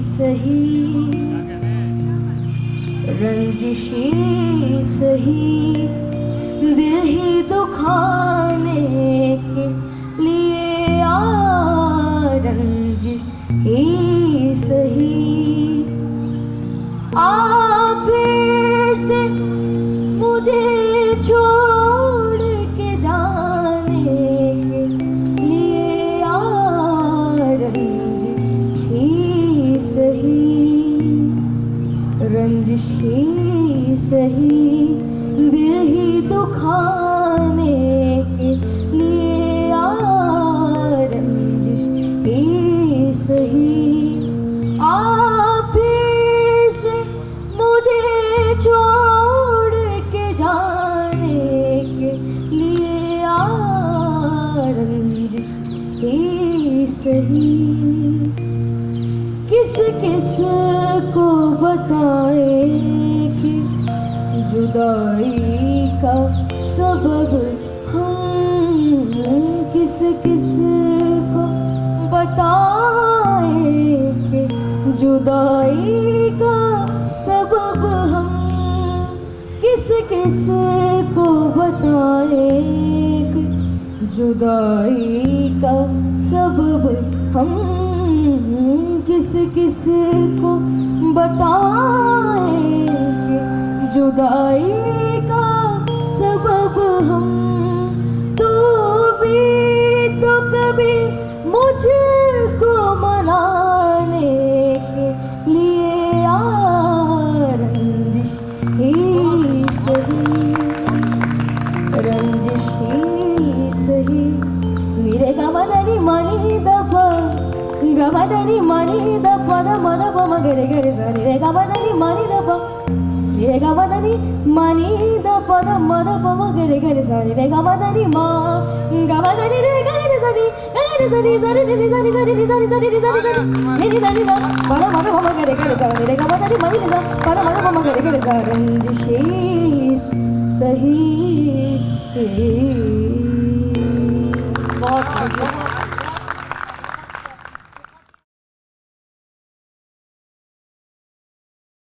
सही, रंजिशी सही, दिल ही दुखाने के लिए आ, रंजिश ही सही। आप फिर से मुझे छोड़ के जाने के लिए आ, रंजिश ही सही, रंजिश ही सही, दिल ही दुखाने के लिए आ, रंजिश ही सही। आप फिर से मुझे छोड़ के जाने के लिए आ, रंजिश ही सही। किस किस को बताए कि जुदाई का सबब हम, किस किस को बताए कि जुदाई का सबब हम, किस किस को बताए कि जुदाई का सबब हम, किस किस को बताए कि जुदाई का सबब हम। तू भी तो कभी मुझको मनाने के लिए आ, रंजिश ही सही, रंजिश ही सही। मेरे गमदनी मनी दबा, गमदनी मनी दबा द मद बम गरे गरे सा, रे गमदनी मनी दबा, रे गमदनी मनी दबा द मद बम गरे गरे सा, रे गमदनी मा, गमदनी रे गरे सा नी, गरे सा नी सा रे नी सा नी सा रे नी सा नी सा रे नी सा नी सा नी नी सा नी सा, मद बम गरे गरे सा, रे गमदनी मनी नी सा, मद बम गरे गरे सा, रंजिश ही सही। बहुत